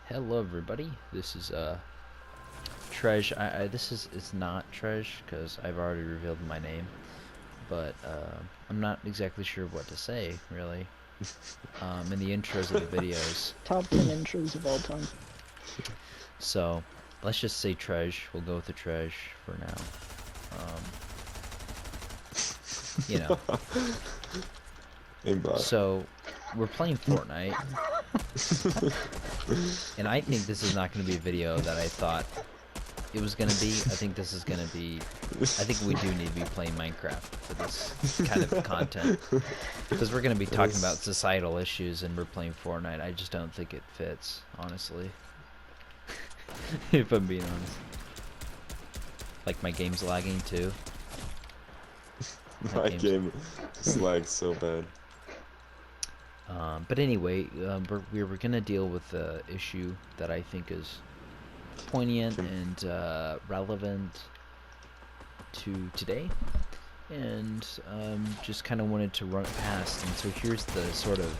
Hello everybody, this is Tresh. It's not Tresh because I've already revealed my name, but I'm not exactly sure what to say really. In the intros of the videos, Top 10 intros of all time. so let's just say Tresh. We'll go with the Tresh for now. You know. So we're playing Fortnite, and I think this is not going to be a video that I thought it was going to be. I think this is going to be, I think we do need to be playing Minecraft for this kind of content, because we're going to be talking about societal issues and we're playing Fortnite. I just don't think it fits, honestly. If I'm being honest. Like, my game's lagging too. My game just lags so bad. But anyway, we're gonna deal with the issue that I think is poignant and relevant to today, and just kind of wanted to run it past. And so here's the sort of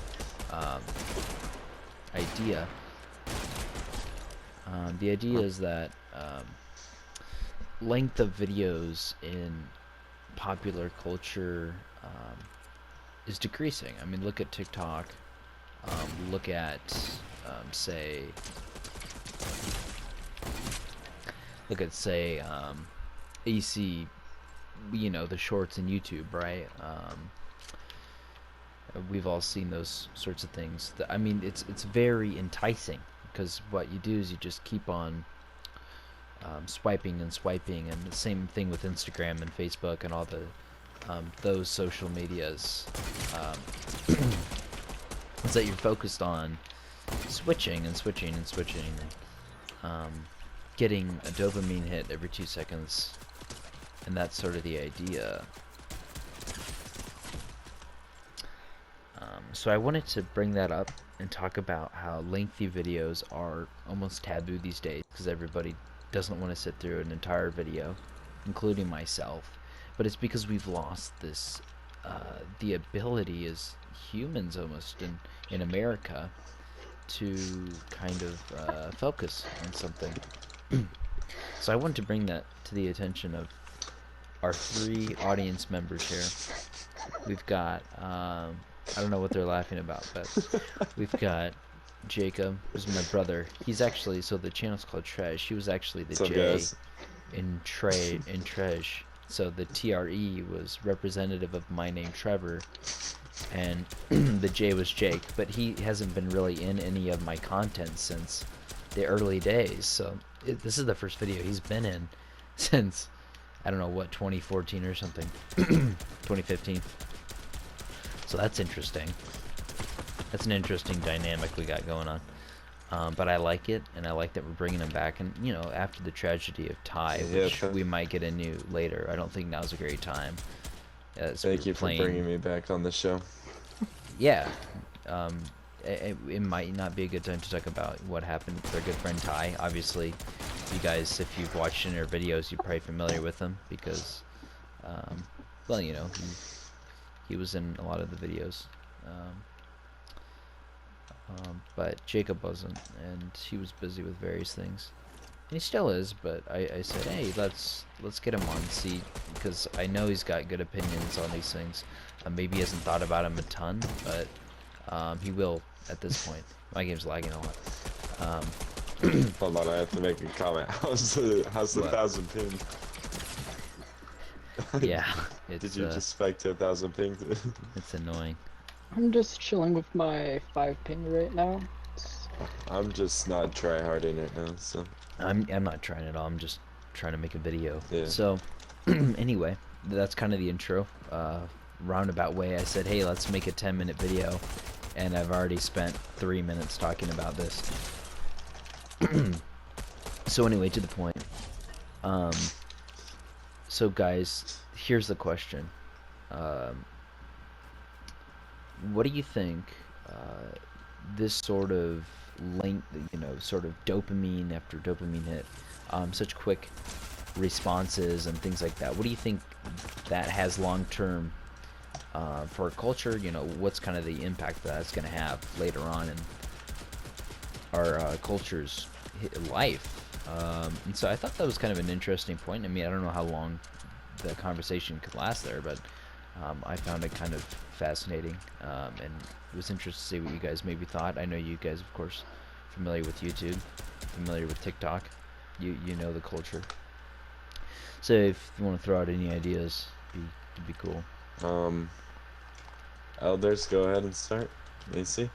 idea. The idea is that length of videos in popular culture is decreasing. I mean, look at TikTok. Look at, say, AC, you know, the shorts in YouTube, right? We've all seen those sorts of things. I mean, it's very enticing, because what you do is you just keep on swiping and swiping, and the same thing with Instagram and Facebook and all the those social medias. It's that you're focused on switching and switching and switching, getting a dopamine hit every 2 seconds, and that's sort of the idea. So I wanted to bring that up and talk about how lengthy videos are almost taboo these days, because everybody doesn't want to sit through an entire video, including myself. But it's because we've lost this, the ability as humans almost in America to kind of focus on something. So I wanted to bring that to the attention of our 3 audience members here. We've got, I don't know what they're laughing about, but we've got Jacob, who's my brother. He's actually, so the channel's called Tresh. He was actually the J in Tresh. So the TRE was representative of my name, Trevor, and the J was Jake, but he hasn't been really in any of my content since the early days. So this is the first video he's been in since, I don't know what, 2014 or something. 2015. So that's interesting. That's an interesting dynamic we got going on. But I like it, and I like that we're bringing him back. And, you know, after the tragedy of Ty, which we might get into later, I don't think now's a great time. Thank you for bringing me back on the show. Yeah. It might not be a good time to talk about what happened with our good friend Ty. Obviously, you guys, if you've watched any of our videos, you're probably familiar with him because, well, you know, he was in a lot of the videos. But Jacob wasn't, and he was busy with various things. And he still is, but I said, hey, let's get him on, see, because I know he's got good opinions on these things. Maybe he hasn't thought about them a ton, but he will at this point. My game's lagging a lot. Hold on, I have to make a comment. How's the 1,000 ping? Yeah. Did you just spike to 1,000 ping? It's annoying. I'm just chilling with my 5 ping right now. I'm just not tryharding it now, so. I'm not trying at all. I'm just trying to make a video. Yeah. So, anyway, that's kind of the intro. Roundabout way, I said, hey, let's make a 10-minute video, and I've already spent 3 minutes talking about this. So anyway, to the point. So guys, here's the question. What do you think this sort of length, you know, sort of dopamine after dopamine hit, such quick responses and things like that, what do you think that has long term for our culture? You know, what's kind of the impact that that's going to have later on in our culture's life. And so I thought that was kind of an interesting point. I mean, I don't know how long the conversation could last there, but I found it kind of fascinating, and it was interesting to see what you guys maybe thought. I know you guys, of course, familiar with YouTube, familiar with TikTok. You know the culture. So if you want to throw out any ideas, it'd be cool. Elders, go ahead and start. Macy.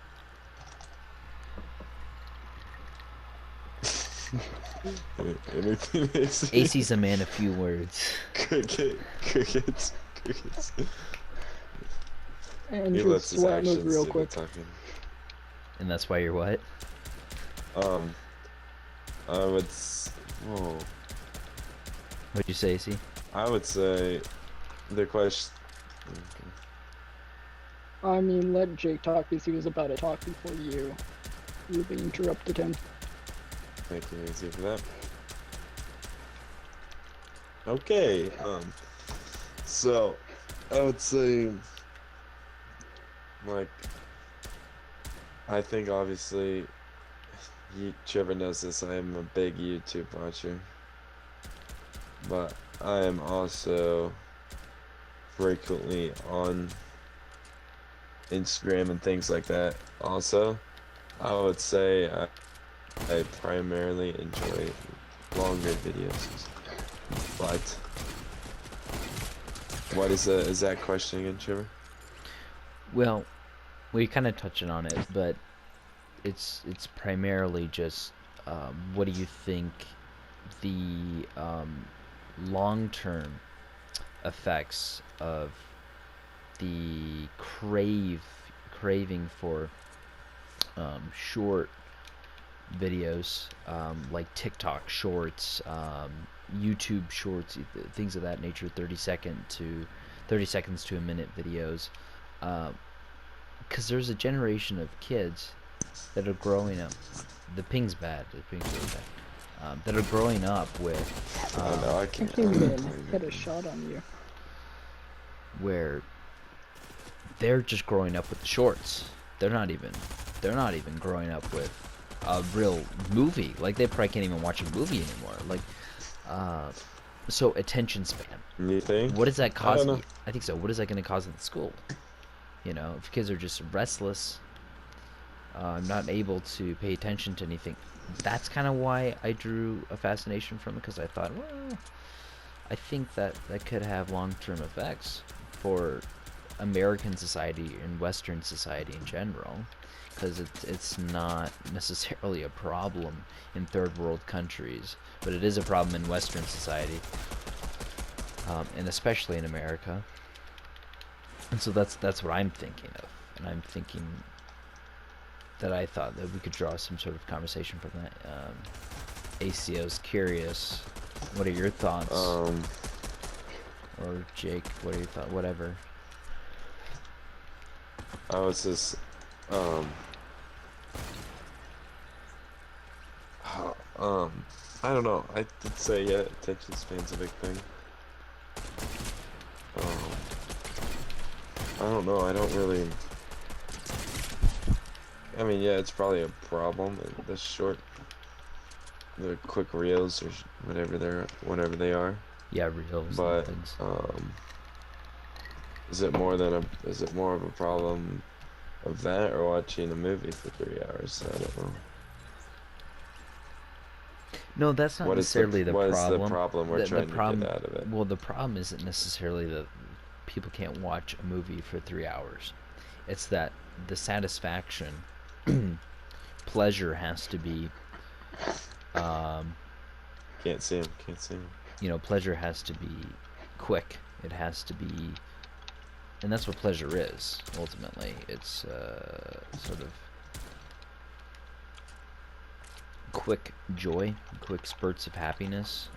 Anything, Macy? AC's a man of few words. Crickets. And He just lets his sweat move actions real do the quick. talking. And that's why you're what? I would. Whoa. What'd you say, AC? I would say the question. I mean, let Jake talk because he was about to talk before you really interrupted him. Thank you, Macy, for that. Okay. So I would say, like, I think obviously, Trevor knows this. I am a big YouTube watcher, but I am also frequently on Instagram and things like that. Also, I would say I primarily enjoy longer videos, but what is that question again, Trevor? Well, we kind of touching on it, but it's primarily just what do you think the long-term effects of the craving for short videos, like TikTok shorts, YouTube shorts, things of that nature, 30 seconds to a minute videos, because there's a generation of kids that are growing up. The ping's bad. The ping's really bad. That are growing up with. No, I I can't. think man hit a shot on you. Where they're just growing up with the shorts. They're not even growing up with a real movie. Like, they probably can't even watch a movie anymore. Like, so attention span. You think? What does that I cause? don't know. I think so. What is that going to cause at the school? You know, if kids are just restless, not able to pay attention to anything. That's kind of why I drew a fascination from it, because I thought, well, I think that could have long-term effects for American society and Western society in general, because it's not necessarily a problem in third world countries, but it is a problem in Western society, and especially in America. And so that's what I'm thinking of, and I'm thinking that I thought that we could draw some sort of conversation from that. ACO's curious. What are your thoughts? Or Jake, what are your thoughts? Whatever. I was just, I don't know. I did say, yeah, attention span's a big thing. I don't know. I don't really. I mean, yeah, it's probably a problem. The quick reels or whatever they are. Yeah, reels But and things. is it more of a problem of that or watching a movie for 3 hours? I don't know. No, that's not necessarily the problem. What is the problem we're trying to get out of it? Well, the problem isn't necessarily that people can't watch a movie for 3 hours. It's that the satisfaction, pleasure has to be. Can't see him. You know, pleasure has to be quick. It has to be, and that's what pleasure is. Ultimately, it's sort of quick joy, quick spurts of happiness,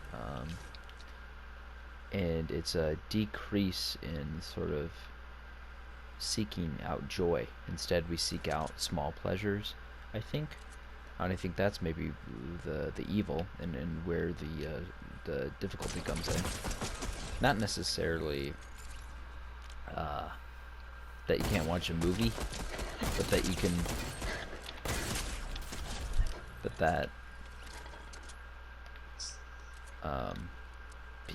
and it's a decrease in sort of seeking out joy. Instead, we seek out small pleasures, I think. And I think that's maybe the evil and where the difficulty comes in. Not necessarily that you can't watch a movie, but that you can but that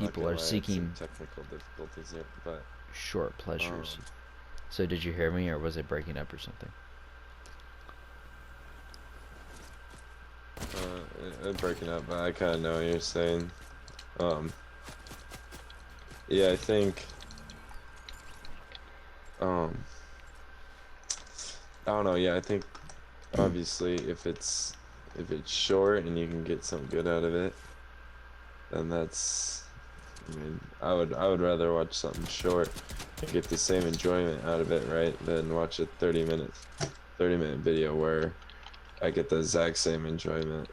Not people gonna are lie, I had some seeking technical difficulties here, but short pleasures. um, So did you hear me, or was it breaking up or something? it's breaking up, but I kind of know what you're saying. Um, yeah, I think, um, I don't know. Yeah, I think obviously if it's short and you can get something good out of it, then that's. I mean, I would rather watch something short and get the same enjoyment out of it, right, than watch a 30-minute video where I get the exact same enjoyment.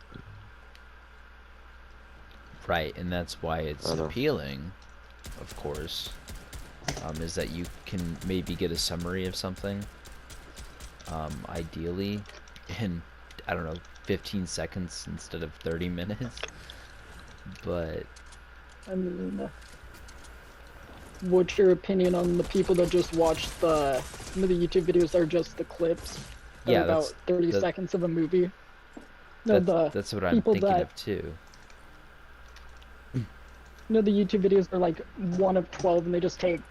Right, and that's why I it's don't know. appealing, of course, is that you can maybe get a summary of something, ideally, in, I don't know, 15 seconds instead of 30 minutes. But I mean, what's your opinion on the people that just watch the YouTube videos that are just the clips that are yeah, about 30 that, seconds of a movie? No, the that's what I'm people thinking that, of too. the YouTube videos are like 1 of 12 and they just take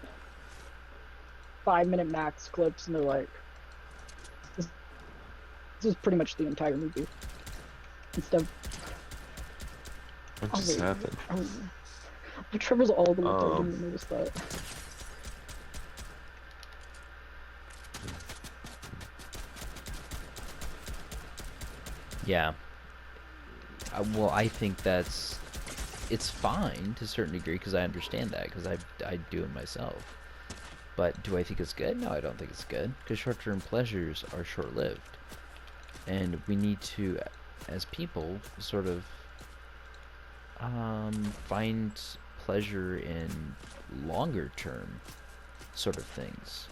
5-minute max clips and they're like, this is pretty much the entire movie. Instead of, What oh just wait, happened? Trevor's all the way up there, I Um, didn't even notice that. Yeah. Well, I think it's fine to a certain degree because I understand that because I do it myself. But do I think it's good? No, I don't think it's good because short-term pleasures are short-lived, and we need to, as people, sort of find pleasure in longer-term sort of things.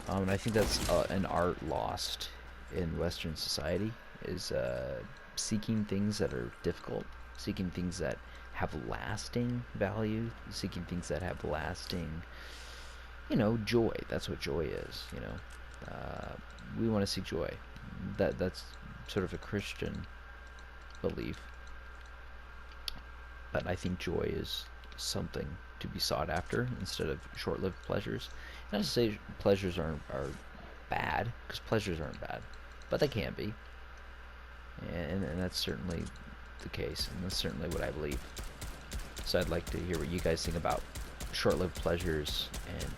And I think that's an art lost in Western society is seeking things that are difficult, seeking things that have lasting value, seeking things that have lasting, joy. That's what joy is. We want to seek joy. That's sort of a Christian belief, but I think joy is something to be sought after instead of short-lived pleasures. Not to say pleasures are bad, because pleasures aren't bad, but they can be, and that's certainly the case, and that's certainly what I believe. So I'd like to hear what you guys think about short-lived pleasures, and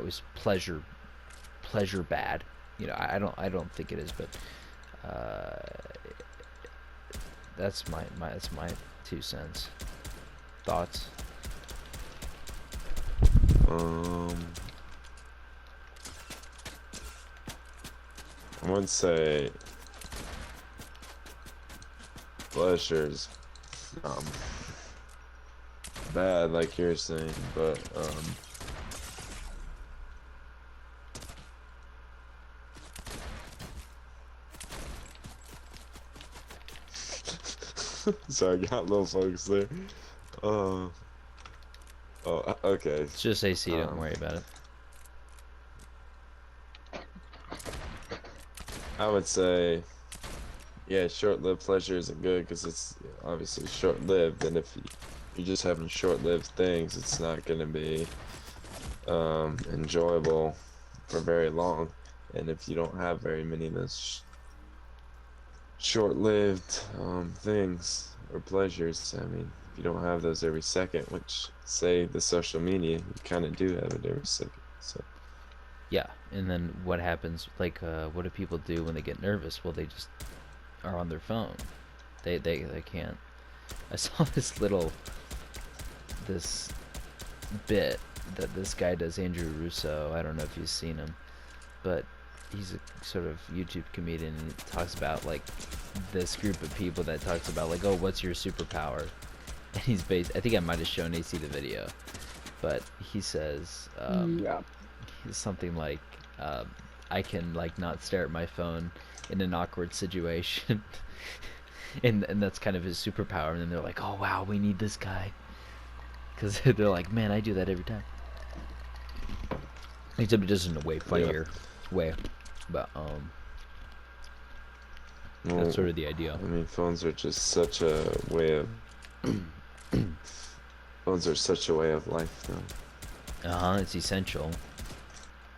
is pleasure bad? I don't think it is, but that's my 2 cents. Thoughts? I would say pleasures, um, bad, like you're saying, but sorry, I got little folks there. Uh, okay. It's just AC, don't Um, worry about it. I would say, yeah, short-lived pleasure isn't good because it's obviously short-lived, and if you're just having short-lived things, it's not gonna be enjoyable for very long. And if you don't have very many of those short-lived things or pleasures, I mean, if you don't have those every second, which say the social media, you kind of do have it every second. So Yeah, and then what happens? Like, what do people do when they get nervous? Well, they just are on their phone. They can't. I saw this bit that this guy does, Andrew Russo. I don't know if you've seen him, but he's a sort of YouTube comedian, and he talks about like this group of people that talks about like, oh, what's your superpower? And he's based. I think I might have shown AC the video, but he says Yeah. something like, I can like not stare at my phone in an awkward situation. and that's kind of his superpower. And then they're like, oh wow, we need this guy, because they're like, man, I do that every time. Except it does in a way yeah, funnier way. But That's sort Well, of the idea. I mean, phones are just such a way of phones are such a way of life now. It's essential.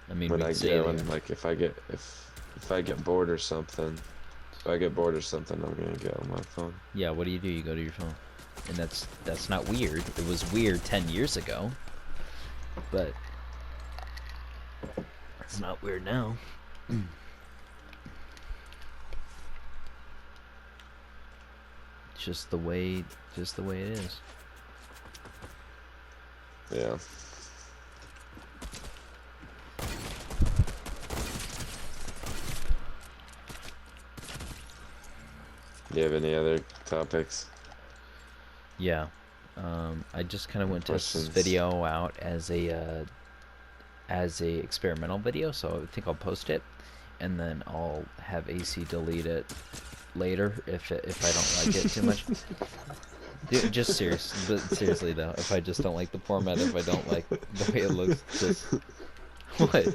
I mean, When we'd I say get they when like if I get bored or something, I'm gonna get on my phone. Yeah, what do? You go to your phone. And that's not weird. It was weird 10 years ago. But it's not weird now. It's just the way it is. Yeah. Do you have any other topics? Yeah. I just kind of want to test this Questions? video out as a experimental video, so I think I'll post it, and then I'll have AC delete it later if I don't like it too much. Dude, just seriously though, if I just don't like the format, if I don't like the way it looks, just what?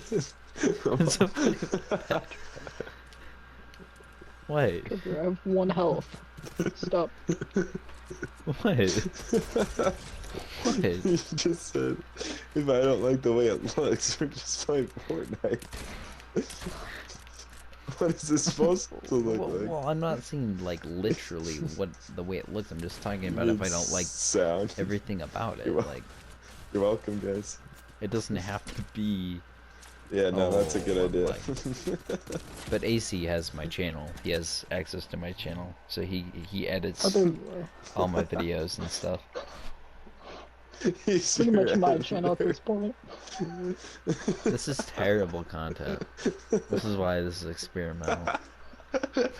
What's so funny about that? What? Because you have 1 health. Stop. What? What? You just said, if I don't like the way it looks, we're just playing Fortnite. What is this supposed to look like? Well, I'm not saying like literally what the way it looks. I'm just talking about if I don't like sound. everything about it. Like, You're welcome, guys. it doesn't have to be. Yeah, no, that's a good idea. But AC has my channel. He has access to my channel, so he edits all my videos and stuff. Pretty much my channel at this point. This is terrible content. This is why this is experimental.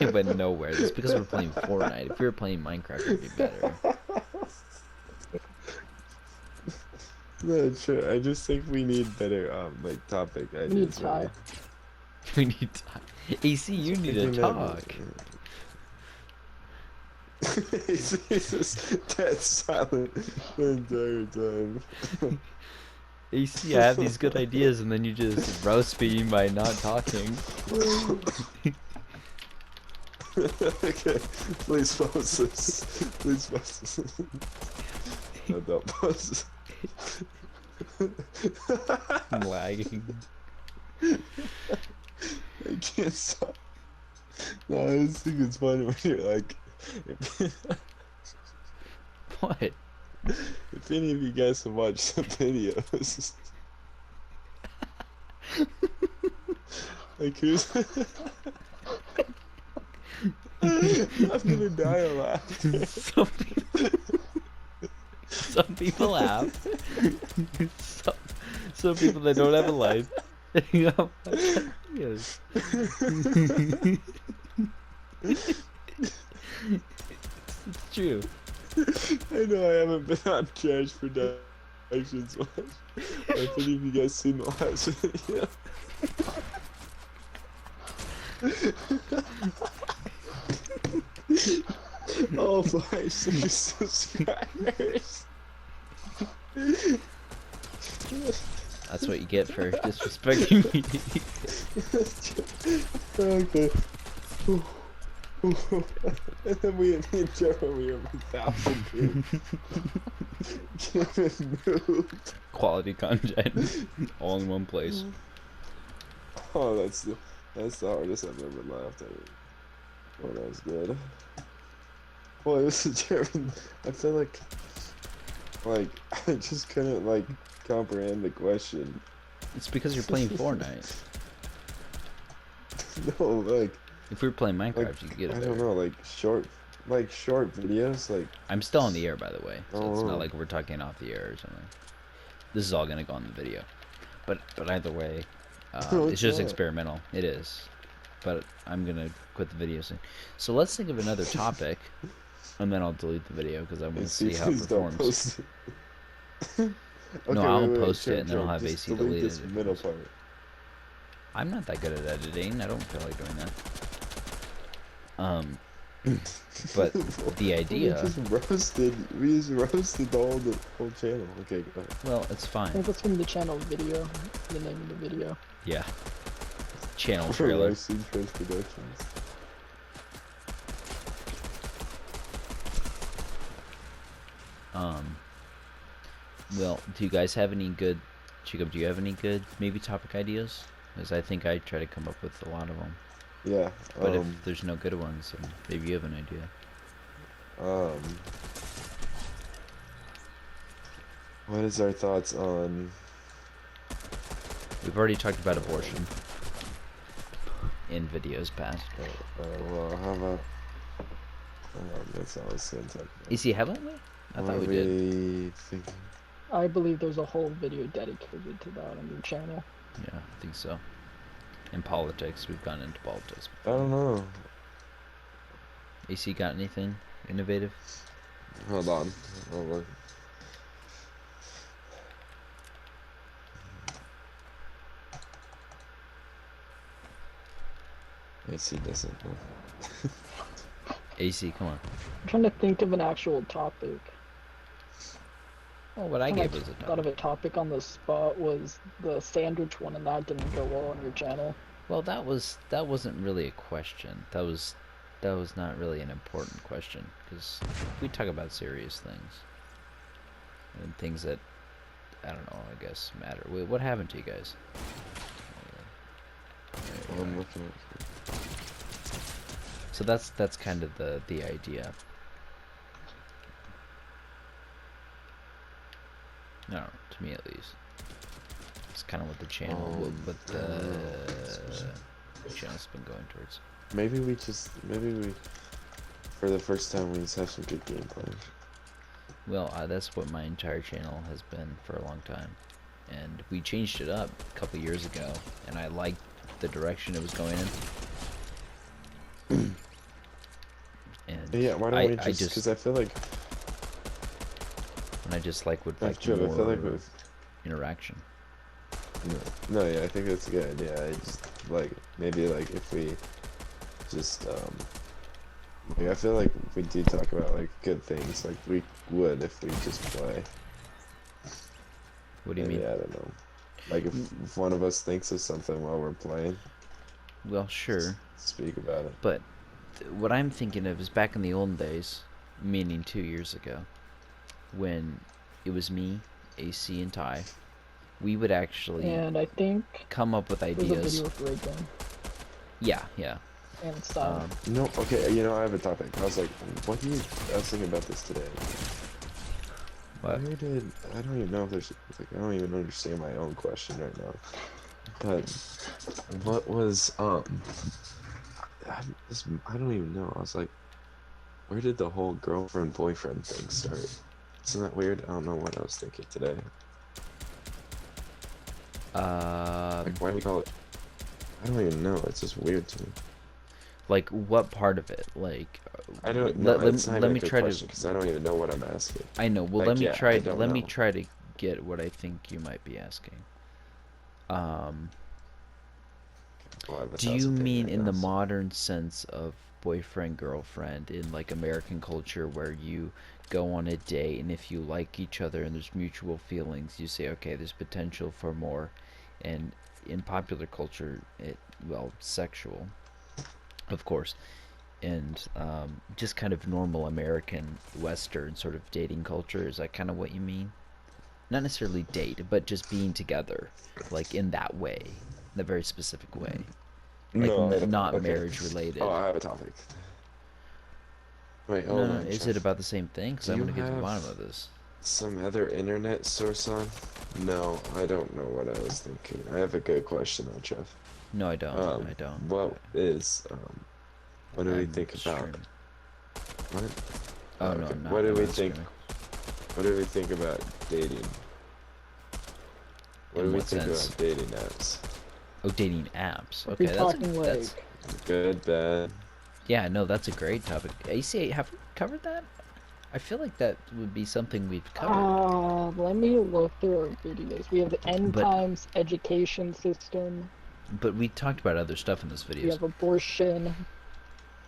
It went nowhere. It's because we're playing Fortnite. If we were playing Minecraft, it'd be better. No, sure. I just think we need better, like, topic ideas. We need Ty. We need time. AC, you need to talk. He's just dead silent the entire time. AC, I have these good ideas, and then you just roast me by not talking. Okay, please post this. Please post this. No, don't post this. I'm lagging. I can't stop. No, I just think it's funny when you're like, What? if any of you guys have watched the videos, like who's? I'm gonna die of laughter. Some people laugh. Some people that don't have a life. Yes. It's true. I know I haven't been on trash productions much. But if any of you guys seen the last video. Oh my 6 subscribers. That's what you get for disrespecting me. Okay. And then me and Jeremy are 1,000 views. Quality content, all in one place. Oh, that's the hardest I've ever laughed at it. Oh, that was good. Well, this is Jeremy. I feel like I just couldn't like comprehend the question. It's because you're playing Fortnite. No, like If we were playing Minecraft, you could get it I better. don't know, like short videos, like. I'm still on the air, by the way, so it's Oh. not like we're talking off the air or something. This is all gonna go on the video, but either way, No, it's just not. experimental. It is, but I'm gonna quit the video soon. So let's think of another topic, and then I'll delete the video because I want to see how it Please don't performs. post it. No, Okay, I'll wait, post it Jeremy, and then I'll have just AC delete deleted this if it middle goes. part. I'm not that good at editing. I don't feel like doing that. But the idea. We just roasted the whole channel. Okay, go ahead. Well, it's I fine. think that's from the channel video, the name of the video. Yeah. Channel trailer. Roasting Trash Productions. Um, well, do you guys have any good, Jacob, do you have any good maybe topic ideas? Because I think I try to come up with a lot of them. Yeah. But if there's no good ones, then maybe you have an idea. What is our thoughts on? We've already talked about abortion in videos past. Well, how about? That's all I was gonna talk about. EC, haven't we? I What thought are we did. we thinking? I believe there's a whole video dedicated to that on your channel. Yeah, I think so. In politics, we've gone into politics. I don't know. AC, got anything innovative? Hold on. Hold on. AC doesn't know. AC, come on. I'm trying to think of an actual topic. Well, what I gave was a Thought of topic. a topic on the spot was the sandwich one, and that didn't go well on your channel. Well, that wasn't really a question. That was not really an important question because we talk about serious things and things that I don't know. I guess matter. Wait, what happened to you guys? I'm looking at. So that's kind of the idea. No, to me at least. It's kind of what the channel, what the channel's been going towards. Maybe we, for the first time, we just have some good gameplay. Well, that's what my entire channel has been for a long time, and we changed it up a couple years ago, and I liked the direction it was going in. And Yeah, why don't we just? Because I feel like. And I just like would like True, more I feel like with interaction. No, yeah, I think that's a good idea. I just like maybe like if we just like I feel like we do talk about like good things, like we would if we just play. What do you Maybe, mean? I don't know. Like if one of us thinks of something while we're playing. Well, sure. Speak about it. But what I'm thinking of is back in the old days, meaning 2 years ago, when it was me, AC, and Ty. We would actually And I think come up with there's a ideas. video of Reagan Yeah, yeah. and stuff. No, okay, I have a topic. I was like, what do you? I was thinking about this today. What? I don't even know if there's like I don't even understand my own question right now. But what was I don't even know. I was like, where did the whole girlfriend boyfriend thing start? Isn't that weird? I don't know what I was thinking today. Like why do we call it? I don't even know. It's just weird to me. Like what part of it? Like I don't know. let me try to because I don't even know what I'm asking. I know. Well, Like, let me yeah, try. I don't Let me know. try to get what I think you might be asking. Well, I have a Do you thousand things mean right in now, the so- modern sense of boyfriend girlfriend in like American culture where you go on a date and if you like each other and there's mutual feelings, you say okay, there's potential for more, and in popular culture, sexual, of course. And just kind of normal American Western sort of dating culture. Is that kind of what you mean? Not necessarily date, but just being together, like in that way, in a very specific way, like No, I don't- not okay. marriage related. Oh, I have a topic. Wait, No, hold no, on. is Jeff. it about the same thing? Because Do I'm you gonna get to the have bottom of this. some other internet source on? No, I don't know what I was thinking. I have a good question though, Jeff. No, I don't. I don't. What is what do we I'm think about? streaming. What? Oh Okay. no, not, What do I'm we not think? streaming. What do we think about dating? What In do we what think sense? about dating apps? Oh, dating apps. Are Okay, we talking that's like Good, bad? yeah, no, that's a great topic. AC, have we covered that? I feel like that would be something we've covered. let me look through our videos. We have the end But- times education system. But we talked about other stuff in those We videos. have abortion.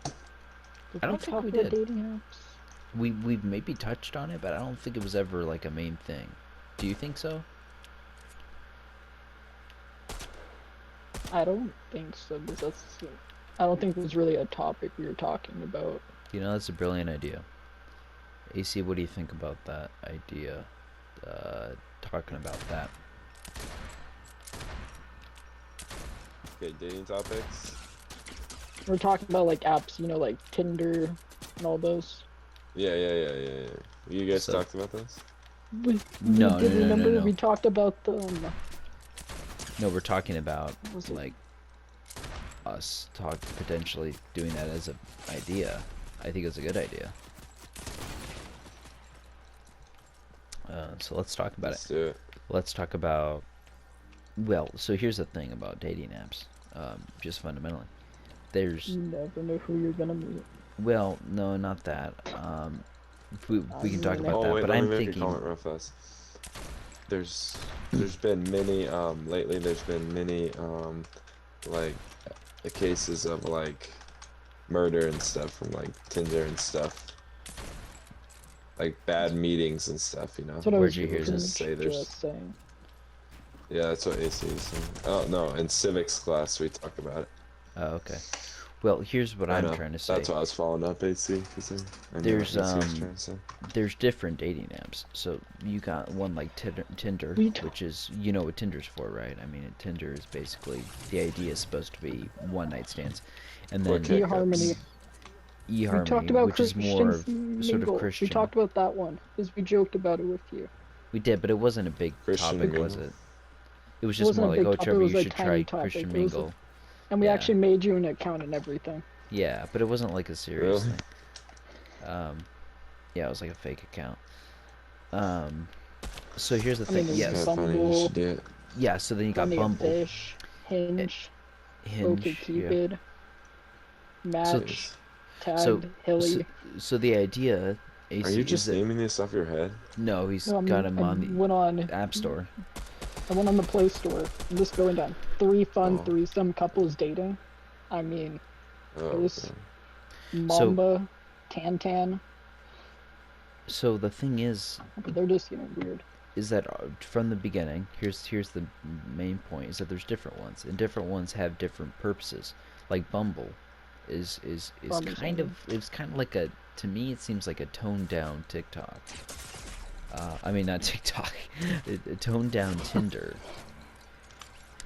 Did I don't think talk we about did. dating apps? We maybe touched on it, but I don't think it was ever like a main thing. Do you think so? I don't think so, because I don't think it was really a topic we were talking about. You know, that's a brilliant idea. AC, what do you think about that idea? Talking about that. Okay, dating topics. We're talking about like apps, you know, like Tinder and all those. Yeah. You guys So talked about this? We no, did, no, no, no, remember no. we talked about the No, we're talking about what was it? like us potentially doing that as an idea. I think it's a good idea. So let's talk about it. Let's do it. Let's talk about. Well, so here's the thing about dating apps. Just fundamentally, there's. You never know who you're gonna meet. Well, no, not that. We can talk mean, about Oh that, wait, but let me I'm make a thinking. comment real fast. There's been many lately. There's been many like cases of like murder and stuff from like Tinder and stuff. Like bad meetings and stuff, you know. That's what I Where'd was you hear pretty Just this? say much there's. just saying. Yeah, that's what AC is saying. Oh no, in civics class we talk about it. Oh, okay. Well, here's what I I'm know. trying to say. That's why I was following up AC because I knew what There's AC was trying to say. there's different dating apps. So you got one like Tinder, We which is, you know what Tinder's for, right? I mean, Tinder is basically, the idea is supposed to be one night stands, and Quick then eHarmony. hiccups. We talked eHarmony, about which is more Christian of sort of Mingle. We Christian. talked about that one because we joked about it with you. We did, but it wasn't a big Christian topic, was Mingle. it? It was It just wasn't more a like, big oh, topic. It Trevor, was you a should tiny try topic. Christian It was, Mingle. and we Yeah, actually made you an account and everything. yeah, but it wasn't like a serious Really? thing. Yeah, it was like a fake account. Um, so here's the I mean, thing. there's It's kind Yes, of funny. You Bumble, should do it. yeah. So then you got Plenty of Bumble, Fish, eh, Hinge, Hinge, yeah. OkCupid, So Match, so Tagged, so, Hilly. so the idea, Are AC, you is just that naming this off your head? no, he's No, got him on I went on the Play Store. I'm just going down. Three fun Oh, threesome couples dating. I mean, oh, there's okay. the app store. Mamba, Tantan. So the thing But they're just getting weird. is that from the beginning, here's the main point, is that there's different ones, and different ones have different purposes. Like Bumble, is Bumble's kind of, only. it's kind of like a, to me it seems like a toned down TikTok. I mean, not TikTok, a toned down Tinder,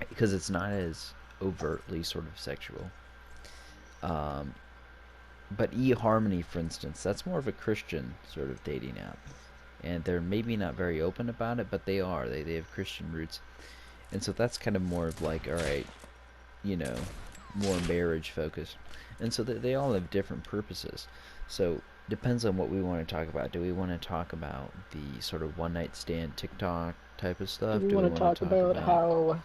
because it's not as overtly sort of sexual. But eHarmony, for instance, that's more of a Christian sort of dating app, and they're maybe not very open about it, but they are. They have Christian roots, and so that's kind of more of like, all right, you know, more marriage focused, and so they all have different purposes. So depends on what we want to talk about. Do we want to talk about the sort of one night stand TikTok type of Do stuff? we Do we want to want talk to talk about about how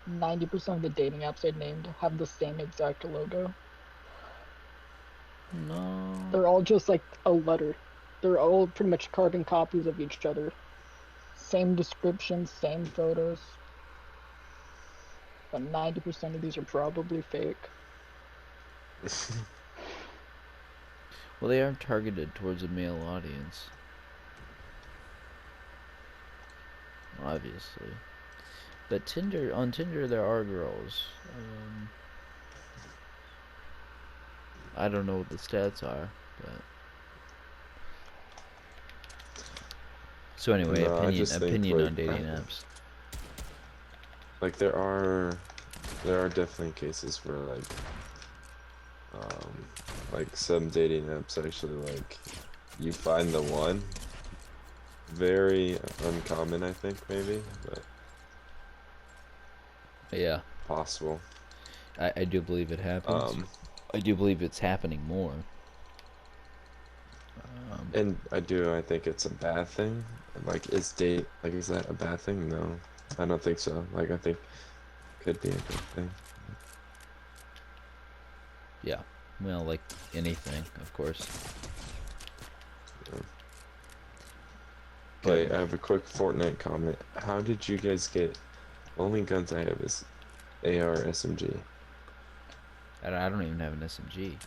90% of the dating apps I named have the same exact logo? no? They're all just like a letter. They're all pretty much carbon copies of each other. Same description, same photos. But 90% of these are probably fake. Well, they are targeted towards a male audience, obviously. But on Tinder, there are girls. I don't know what the stats are, but so anyway, No, I just think opinion like on dating apps. like there are definitely cases where like some dating apps actually like you find the one. Very uncommon, I think maybe, but Yeah, possible. I do believe it happens. Um, I do believe it's happening more. and I think it's a bad thing. Like, is that a bad thing? No, I don't think so. Like, I think it could be a good thing. Yeah, well, like anything, of course. Yeah. But Okay, I have a quick Fortnite comment. How did you guys get? Only guns I have is AR SMG. I don't even have an SMG.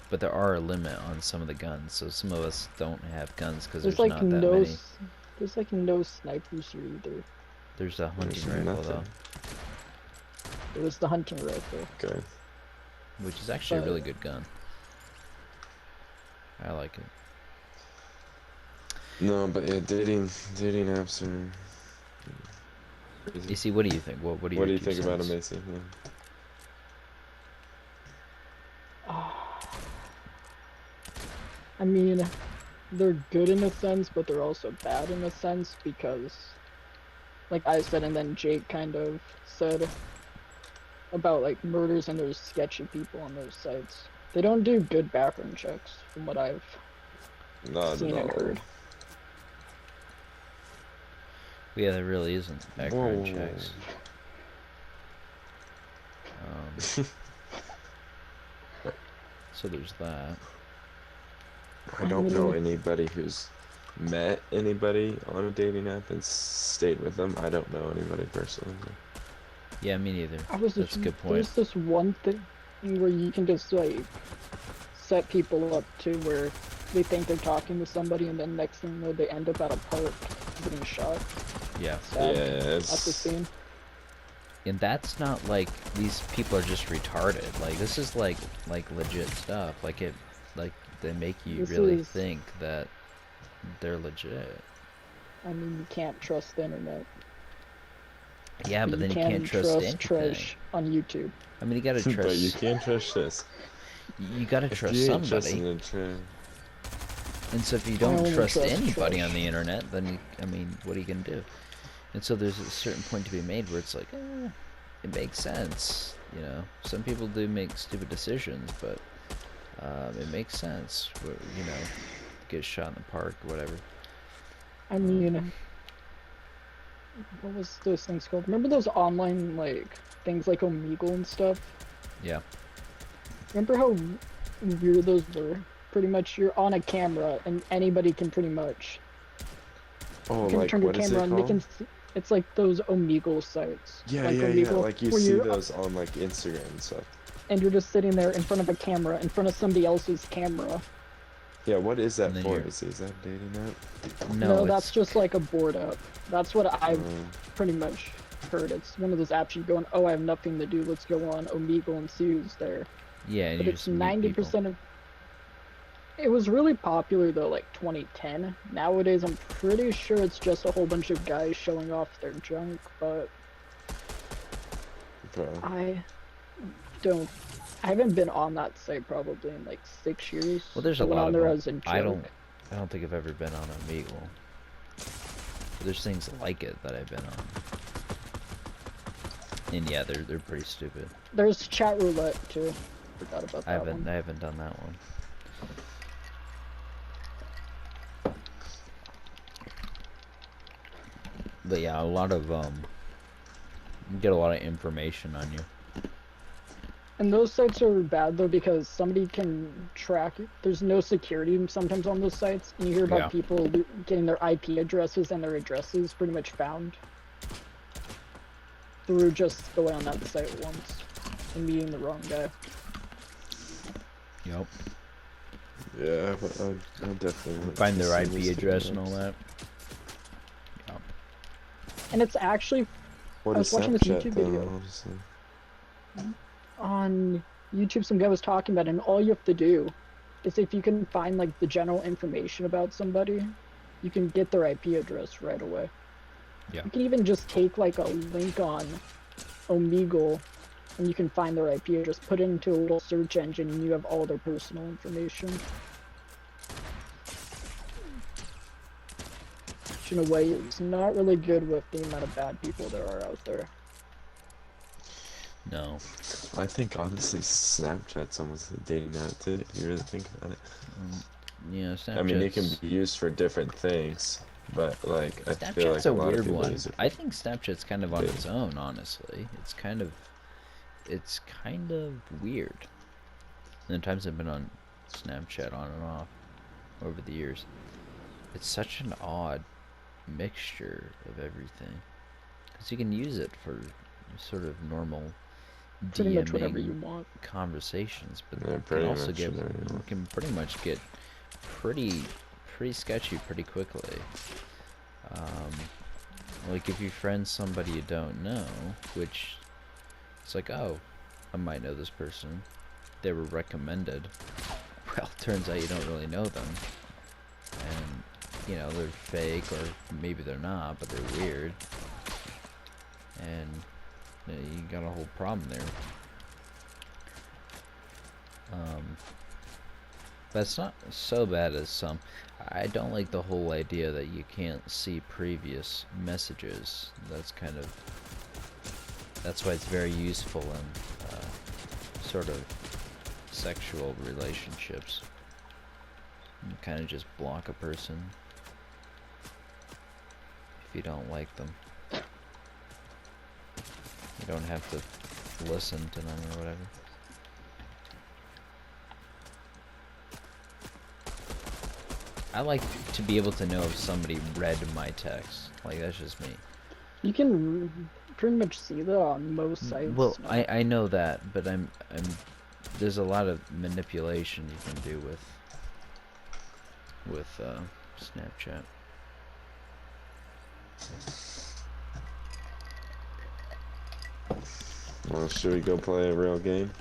But there are a limit on some of the guns, so some of us don't have guns because There's there's like not that many. there's like no snipers here either. There's a hunting There's rifle though, nothing. It was the hunting rifle. Okay. which is actually a But really good gun. I like it. No, but yeah, dating apps are crazy. You see, what do you think? What are What your do you two think about them, cents? Macy? Yeah. I mean, they're good in a sense, but they're also bad in a sense because, like I said, and then Jake kind of said about like murders and there's sketchy people on those sites. They don't do good background checks, from what I've Not at seen and all. heard. Yeah, there really isn't background Whoa. checks. Um, so there's that. I don't know anybody who's met anybody on a dating app and stayed with them. I don't know anybody personally. Yeah, me neither. I was just That's a good point. there's this one thing where you can just like set people up to where they think they're talking to somebody and then next thing you know they end up at a park getting shot, Yeah. stabbed at the Yes. scene. And that's not like these people are just retarded. Like this is like legit stuff. Like they make you This really is- think that they're legit. I mean, you can't trust the internet. Yeah, but you then you can can't trust anything. trash on YouTube. I mean, you gotta But you trust. can't trust this. You gotta If trust you ain't somebody. trusting the truth. And so if you I don't only trust trust anybody trash. on the internet, then I mean, what are you gonna do? And so there's a certain point to be made where it's like, it makes sense. You know, some people do make stupid decisions, but it makes sense. You know, get shot in the park or whatever. I mean, what was those things called? Remember those online like things like Omegle and stuff? Yeah. Remember how weird those were? Pretty much, you're on a camera and anybody can pretty much. Oh, You can like turn your what is camera it on. They called? can. See, it's like those Omegle sites. Yeah, like yeah, yeah. Omegle, Like you where see you're those on like Instagram and stuff. and you're just sitting there in front of a camera, in front of somebody else's camera. Yeah, what is that And then for? you're- Is that dating app? No, that's it's just like a board app. That's what I've Um, pretty much heard. It's one of those apps you go on. Oh, I have nothing to do. Let's go on Omegle and see who's there. yeah, and But you it's just meet people. 90% of. It was really popular though, like 2010. Nowadays, I'm pretty sure it's just a whole bunch of guys showing off their junk. But bro. I don't. I haven't been on that site probably in like 6 years. Well, there's a I went lot on of there them. as a joke. I don't think I've ever been on Omegle. But there's things like it that I've been on. And yeah, they're pretty stupid. There's chat roulette too. Forgot about that one. I haven't done that one. But yeah, a lot of you get a lot of information on you. And those sites are bad though because somebody can track it. There's no security sometimes on those sites, and you hear about Yeah. people getting their IP addresses and their addresses pretty much found through just going on that site once and meeting the wrong guy. Yep. Yeah, but I definitely want Find to their see IP those address dating and all apps. that. Yep. And it's actually What I is was watching this Snapchat YouTube though, video. honestly? On YouTube, some guy was talking about it, and all you have to do is if you can find like the general information about somebody, you can get their IP address right away. Yeah. You can even just take like a link on Omegle and you can find their IP address, put it into a little search engine, and you have all their personal information. Which in a way is not really good with the amount of bad people there are out there. No. I think honestly Snapchat's almost a dating app too, if you really think about it. Yeah, Snapchat's... I mean, it can be used for different things, but like I feel like Snapchat's a a lot of weird people one. use it. I think Snapchat's kind of on its own, honestly. It's kind of weird. And the times I've been on Snapchat on and off over the years, it's such an odd mixture of everything. Because you can use it for sort of normal Pretty much whatever DMing you want. conversations, but Yeah, you pretty can also much get whatever you you want. can pretty much get pretty sketchy pretty quickly. Like if you friend somebody you don't know, which it's like, oh, I might know this person, they were recommended. Well, turns out you don't really know them, and you know, they're fake, or maybe they're not, but they're weird. And you got a whole problem there. That's not so bad as some. I don't like the whole idea that you can't see previous messages. That's why it's very useful in sort of sexual relationships. You kind of just block a person if you don't like them. You don't have to listen to them or whatever. I like to be able to know if somebody read my text. Like, that's just me. You can pretty much see that on most sites. Well, now. I know that, but there's a lot of manipulation you can do with Snapchat. Well, should we go play a real game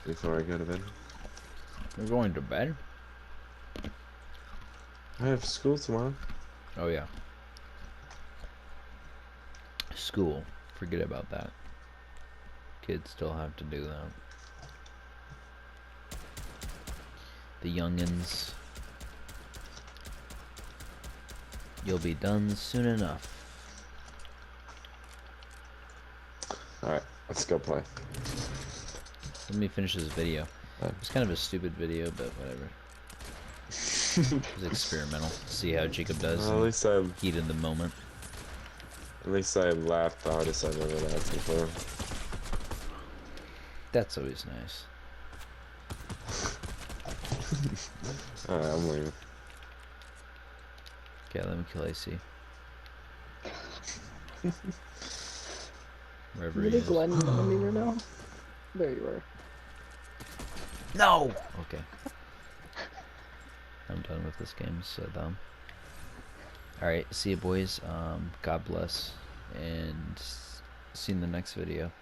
before I go to bed? We're going to bed? I have school tomorrow. Oh yeah. School. Forget about that. Kids still have to do that. The youngins. You'll be done soon enough. Alright, let's go play. Let me finish this video. It's kind of a stupid video, but whatever. It's experimental. See how Jacob does. Well, at least I heat in the moment. laughed the hardest I've ever laughed before. That's always nice. Alright, I'm leaving. Okay, let me kill AC. Wherever he Really is. Glenn enemy right now? There you are. No! Okay. I'm done with this game, so dumb. Alright, see you boys. God bless. And see you in the next video.